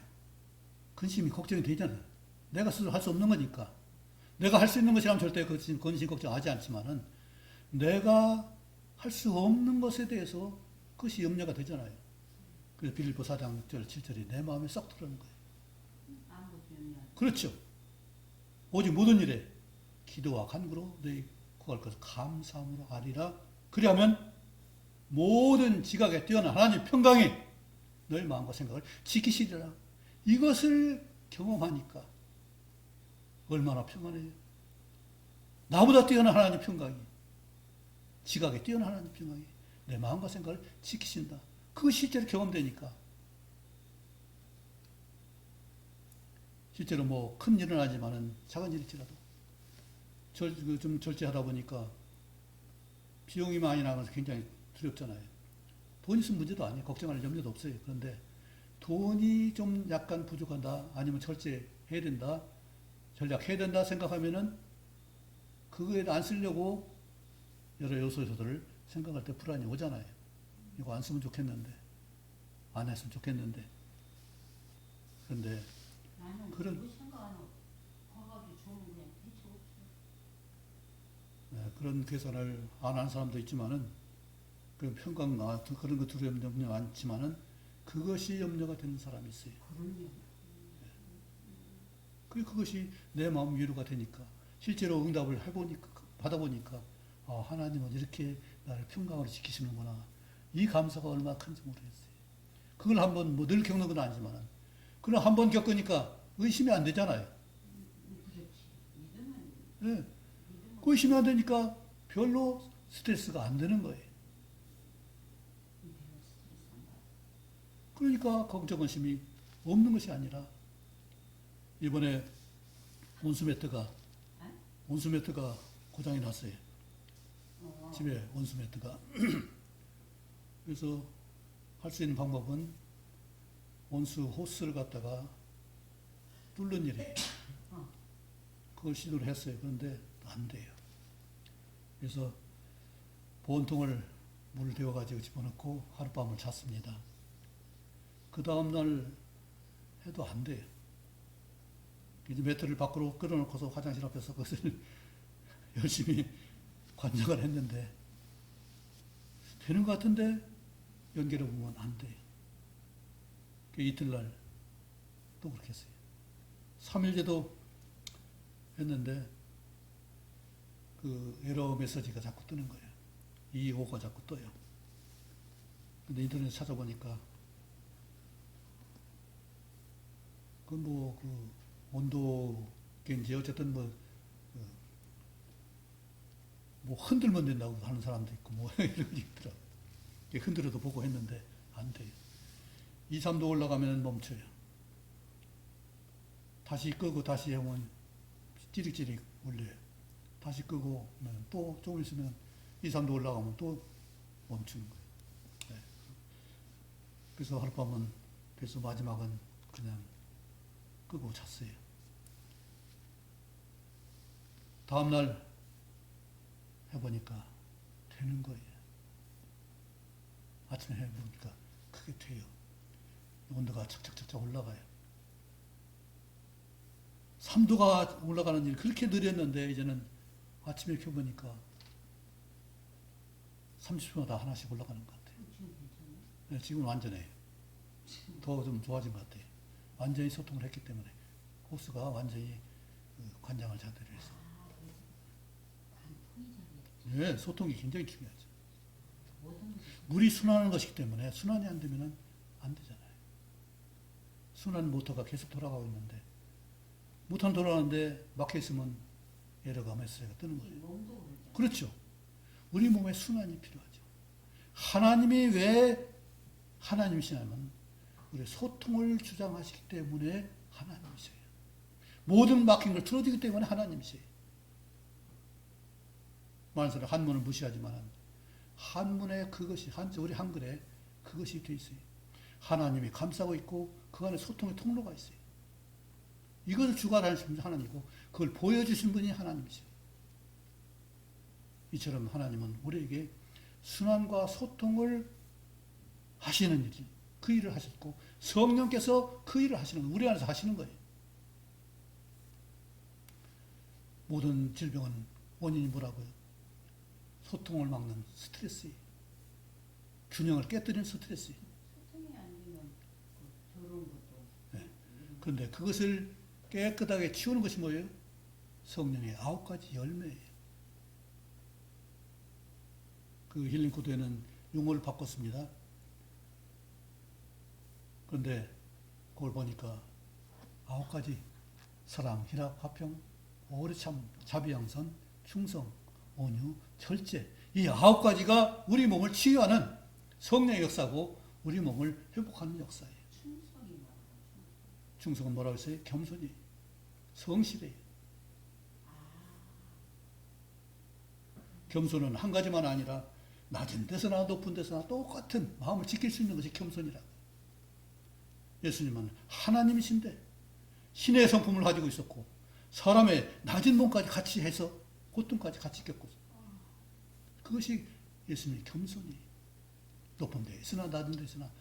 근심이 걱정이 되잖아요. 내가 스스로 할 수 없는 거니까. 내가 할 수 있는 것이라면 절대 근심 걱정하지 않지만은, 내가 할 수 없는 것에 대해서 그것이 염려가 되잖아요. 그래서 빌립보 4장 6절 7절이 내 마음에 썩 들어오는 거예요. 아무것도 염려. 그렇죠. 오직 모든 일에 기도와 간구로 너희 구할 것을 감사함으로 하리라. 그리하면 모든 지각에 뛰어난 하나님 평강이 너희 마음과 생각을 지키시리라. 이것을 경험하니까 얼마나 평안해요. 나보다 뛰어난 하나님 평강이, 지각에 뛰어난 하나님 평강이 내 마음과 생각을 지키신다. 그것이 실제로 경험되니까, 실제로 뭐 큰 일은 아니지만은 작은 일일지라도 좀 절제하다 보니까 비용이 많이 나가서 굉장히 두렵잖아요. 돈 있으면 문제도 아니에요. 걱정할 염려도 없어요. 그런데 돈이 좀 약간 부족한다, 아니면 절제해야 된다, 전략해야 된다 생각하면은 그거에 안 쓰려고 여러 요소에서들 생각할 때 불안이 오잖아요. 이거 안 쓰면 좋겠는데, 안 했으면 좋겠는데. 그런데 나는 그런- 그 생각 안 하고 과거도 좋은 그냥 대체 없어. 그런 계산을 안 하는 사람도 있지만은, 그런 평강, 그런 거 두려움 염려 많지만은 그것이 염려가 되는 사람이 있어요. 그럼요. 그것이 내 마음 위로가 되니까, 실제로 응답을 받아보니까, 하나님은 이렇게 나를 평강으로 지키시는구나. 이 감사가 얼마나 큰지 모르겠어요. 그걸 한번 늘 겪는 건 아니지만은, 그럼 한번 겪으니까 의심이 안 되잖아요. 그렇지. 믿으면 예. 그 의심이 안 되니까 별로 스트레스가 안 되는 거예요. 내가 스트레스 안 받아. 그러니까 걱정, 의심이 없는 것이 아니라, 이번에 온수매트가 고장이 났어요. 집에 온수매트가. 그래서 할 수 있는 방법은 온수 호스를 갖다가 뚫는 일이에요. 그걸 시도를 했어요. 그런데 안 돼요. 그래서 보온통을 물을 데워가지고 집어넣고 하룻밤을 잤습니다. 그 다음날 해도 안 돼요. 이제 매트를 밖으로 끌어놓고서 화장실 앞에서 그것을 열심히 관장을 했는데 되는 것 같은데 연결해 보면 안 돼요. 이틀날 또 그렇게 했어요. 3일째도 했는데 그 에러 메시지가 자꾸 뜨는 거예요. 225가 자꾸 떠요. 근데 인터넷 찾아보니까 그 온도계 이제 어쨌든 뭐 흔들면 된다고 하는 사람도 있고 뭐 이런 게 있더라고요. 흔들어도 보고 했는데 안 돼요. 2, 3도 올라가면 멈춰요. 다시 끄고 다시 하면 찌릿찌릿 울려요. 다시 끄고 또 조금 있으면 2, 3도 올라가면 또 멈추는 거예요. 네. 그래서 하룻밤은 그래서 마지막은 그냥 끄고 잤어요. 다음날 해보니까 되는 거예요. 아침에 해보니까 그게 돼요. 온도가 착착착착 올라가요. 3도가 올라가는 일이 그렇게 느렸는데 이제는 아침에 켜보니까 30분마다 하나씩 올라가는 것 같아요. 네, 지금은 완전해요. 더 좀 좋아진 것 같아요. 완전히 소통을 했기 때문에 호스가 완전히 관장을 자대를 해서. 네, 소통이 굉장히 중요하죠. 물이 순환하는 것이기 때문에 순환이 안 되면 안 되잖아요. 순환 모터가 계속 돌아가고 있는데 모터는 돌아가는데 막혀 있으면 에러가 메시지가 뜨는 거예요. 그렇죠. 우리 몸에 순환이 필요하죠. 하나님이 왜 하나님이시냐면 우리 소통을 주장하시기 때문에 하나님이세요. 모든 막힌 걸 틀어주기 때문에 하나님이세요. 많은 사람 한문을 무시하지만 한문에 그것이 우리 한글에 그것이 돼 있어요. 하나님이 감싸고 있고 그 안에 소통의 통로가 있어요. 이것을 주관하신 분이 하나님이고 그걸 보여주신 분이 하나님이세요. 이처럼 하나님은 우리에게 순환과 소통을 하시는 일, 그 일을 하셨고 성령께서 그 일을 하시는 거예요. 우리 안에서 하시는 거예요. 모든 질병은 원인이 뭐라고요? 소통을 막는 스트레스예요. 균형을 깨뜨리는 스트레스예요. 소통이 안 되면 더러운 것도. 네. 그런데 그것을 깨끗하게 치우는 것이 뭐예요? 성령의 9가지 열매예요. 그 힐링 코드에는 용어를 바꿨습니다. 그런데 그걸 보니까 9가지 사랑, 희락, 화평, 오래 참, 자비양선, 충성, 온유, 절제 이 9가지가 우리 몸을 치유하는 성령의 역사고 우리 몸을 회복하는 역사예요. 충성이 뭐라고? 충성은 뭐라고 했어요? 겸손이에요. 성실해요. 겸손은 한 가지만 아니라 낮은 데서나 높은 데서나 똑같은 마음을 지킬 수 있는 것이 겸손이라고. 예수님은 하나님이신데 신의 성품을 가지고 있었고 사람의 낮은 몸까지 같이 해서 고통까지 같이 겪고 그것이 예수님의 겸손이에요. 높은 데 있으나 낮은 데 있으나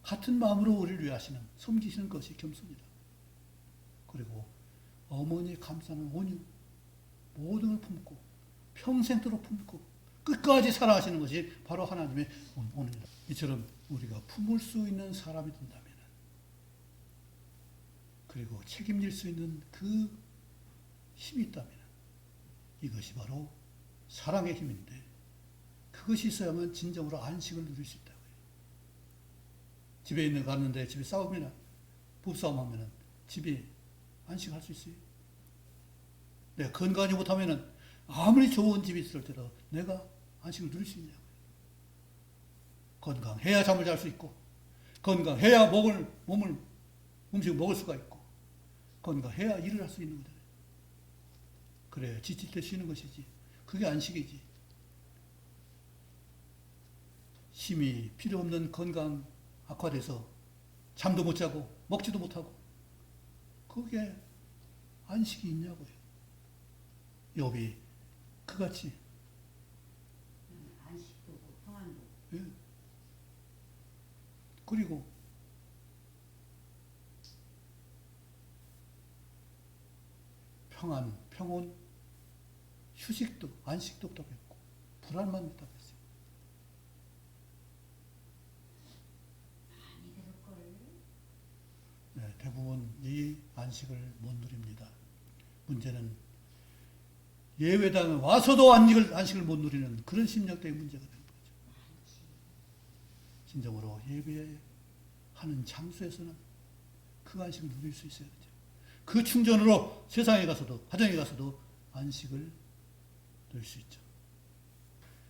같은 마음으로 우리를 위하시는 섬기시는 것이 겸손이다. 그리고 어머니 감싸는 온유 모든 걸 품고 평생도록 품고 끝까지 살아가시는 것이 바로 하나님의 온유다. 이처럼 우리가 품을 수 있는 사람이 된다면 그리고 책임질 수 있는 그 힘이 있다면 이것이 바로 사랑의 힘인데 그것이 있어야만 진정으로 안식을 누릴 수 있다고요. 집에 갔는데 집에 싸움이나 부부싸움 하면은 집에 안식할 수 있어요? 내가 건강하지 못하면은 아무리 좋은 집이 있을 때도 내가 안식을 누릴 수 있냐고요. 건강해야 잠을 잘 수 있고 건강해야 음식을 먹을 수가 있고 건강해야 일을 할 수 있는 거잖아요. 그래 지칠 때 쉬는 것이지 그게 안식이지. 힘이 필요 없는 건강 악화돼서 잠도 못 자고 먹지도 못하고 그게 안식이 있냐고요. 욥이 그같이 안식도 없고 평안도. 예. 그리고 평안, 평온, 휴식도 안식도 없다고 했고 불안만 있다고 했어요. 많이 들을 걸. 네, 대부분 이 안식을 못 누립니다. 문제는 예배당에 와서도 안식을 못 누리는 그런 심령 때문에 문제가 되는 거죠. 진정으로 예배하는 장소에서는 그 안식을 누릴 수 있어야 되죠. 그 충전으로 세상에 가서도 가정에 가서도 안식을 누릴 수 있죠.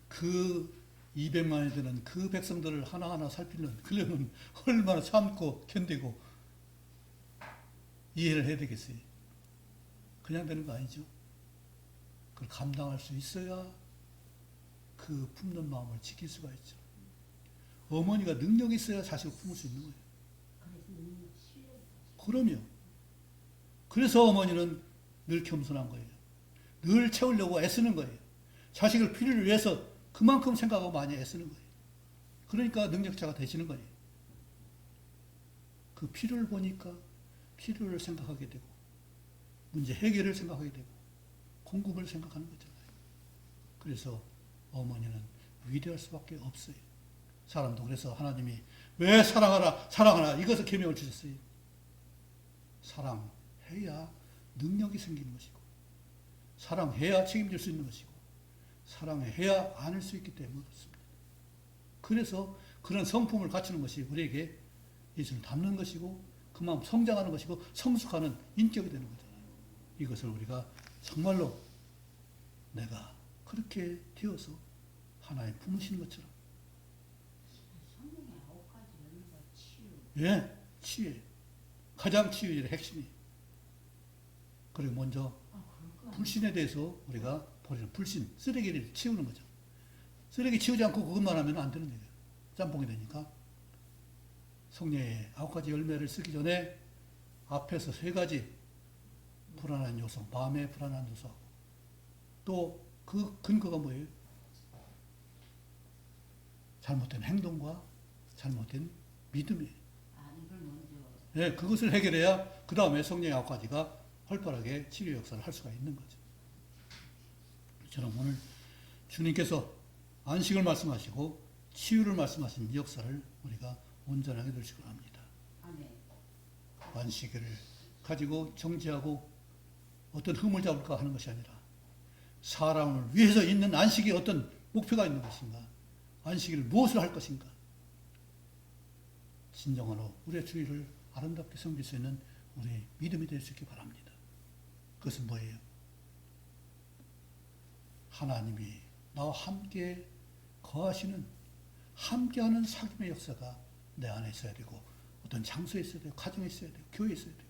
그 200만이 되는 그 백성들을 하나하나 살피려면 얼마나 참고 견디고 이해를 해야 되겠어요. 그냥 되는 거 아니죠. 그걸 감당할 수 있어야 그 품는 마음을 지킬 수가 있죠. 어머니가 능력이 있어야 자식을 품을 수 있는 거예요. 그럼요. 그래서 어머니는 늘 겸손한 거예요. 늘 채우려고 애쓰는 거예요. 자식을 필요를 위해서 그만큼 생각하고 많이 애쓰는 거예요. 그러니까 능력자가 되시는 거예요. 그 필요를 보니까 필요를 생각하게 되고 문제 해결을 생각하게 되고 공급을 생각하는 거잖아요. 그래서 어머니는 위대할 수밖에 없어요. 사람도 그래서 하나님이 왜 사랑하라 사랑하라 이것을 계명을 주셨어요. 사랑해야 능력이 생기는 것이고 사랑해야 책임질 수 있는 것이고 사랑해야 안을 수 있기 때문에 그렇습니다. 그래서 그런 성품을 갖추는 것이 우리에게 예수를 닮는 것이고 그 마음 성장하는 것이고 성숙하는 인격이 되는 거잖아요. 이것을 우리가 정말로 내가 그렇게 되어서 하나님 품으시는 것처럼 성령의 9가지 열매가 치유. 예, 치유 가장 치유의 핵심이 그리고 먼저 불신에 대해서 우리가 버리는 불신, 쓰레기를 치우는 거죠. 쓰레기 치우지 않고 그것만 하면 안 되는 얘기예요. 짬뽕이 되니까. 성령의 9가지 열매를 쓰기 전에 앞에서 3가지 불안한 요소, 마음의 불안한 요소하고 또 그 근거가 뭐예요? 잘못된 행동과 잘못된 믿음이에요. 이걸 먼저. 네, 그것을 해결해야 그 다음에 성령의 9가지가 활발하게 치료 역사를 할 수가 있는 거죠. 저는 오늘 주님께서 안식을 말씀하시고 치유를 말씀하신 이 역사를 우리가 온전하게 누리시기 바랍니다. 아멘. 안식을 가지고 정지하고 어떤 흠을 잡을까 하는 것이 아니라 사람을 위해서 있는 안식이 어떤 목표가 있는 것인가? 안식일 무엇을 할 것인가? 진정으로 우리의 주의를 아름답게 섬길 수 있는 우리의 믿음이 될 수 있기 바랍니다. 그것은 뭐예요? 하나님이 나와 함께 거하시는 함께하는 사귐의 역사가 내 안에 있어야 되고 어떤 장소에 있어야 되고 가정에 있어야 되고 교회에 있어야 되고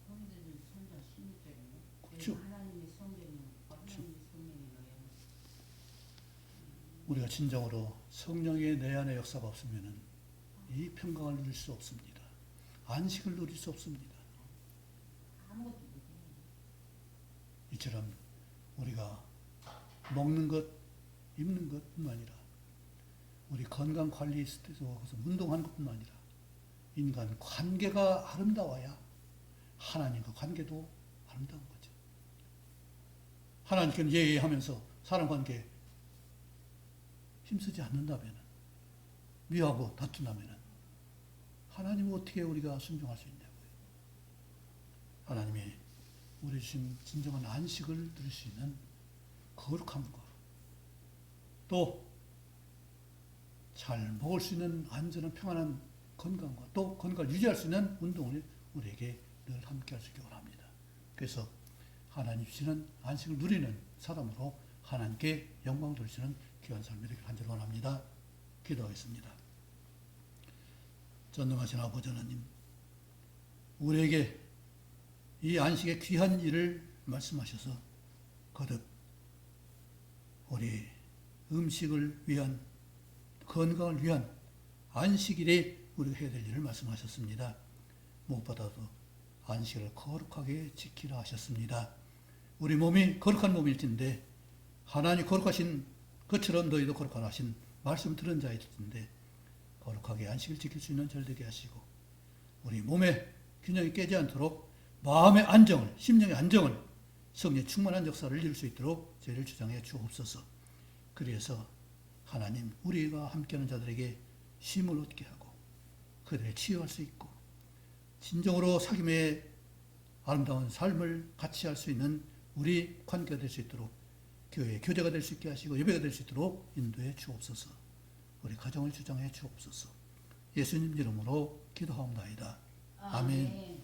거기는 선자 16절이네. 그렇죠. 하나님의 성경이 하나님의 성령이로요. 우리가 진정으로 성령의 내 안에 역사가 없으면 이 평강을 누릴 수 없습니다. 안식을 누릴 수 없습니다. 아무것도 못해요. 이처럼 우리가 먹는 것, 입는 것뿐만 아니라 우리 건강 관리에 있어서 운동하는 것뿐만 아니라 인간 관계가 아름다워야 하나님과 관계도 아름다운 거죠. 하나님께는 예의하면서 사람 관계에 힘쓰지 않는다면 미워하고 다툰다면 하나님은 어떻게 우리가 순종할 수 있냐고요. 하나님이 우리 주신 진정한 안식을 누릴 수 있는 거룩함과 또 잘 먹을 수 있는 안전한 평안한 건강과 또 건강을 유지할 수 있는 운동을 우리에게 늘 함께 할 수 있기 바랍니다. 그래서 하나님 주시는 안식을 누리는 사람으로 하나님께 영광 돌리시는 귀한 삶이 되기를 간절히 원합니다. 기도하겠습니다. 전능하신 아버지 하나님, 우리에게 이 안식의 귀한 일을 말씀하셔서 거듭 우리 음식을 위한 건강을 위한 안식일에 우리가 해야 될 일을 말씀하셨습니다. 무엇보다도 안식을 거룩하게 지키라 하셨습니다. 우리 몸이 거룩한 몸일진데 하나님 거룩하신 것처럼 너희도 거룩하라 하신 말씀 들은 자일진데 거룩하게 안식을 지킬 수 있는 절 되게 하시고 우리 몸의 균형이 깨지 않도록 마음의 안정을, 심령의 안정을 성령의 충만한 역사를 이룰 수 있도록 저희를 주장해 주옵소서. 그래서 하나님 우리가 함께하는 자들에게 쉼을 얻게 하고 그들을 치유할 수 있고 진정으로 사귐의 아름다운 삶을 같이 할 수 있는 우리 관계가 될 수 있도록 교회의 교제가 될 수 있게 하시고 예배가 될 수 있도록 인도해 주옵소서. 우리 가정을 주장해 주옵소서. 예수님 이름으로 기도하옵나이다. 아멘.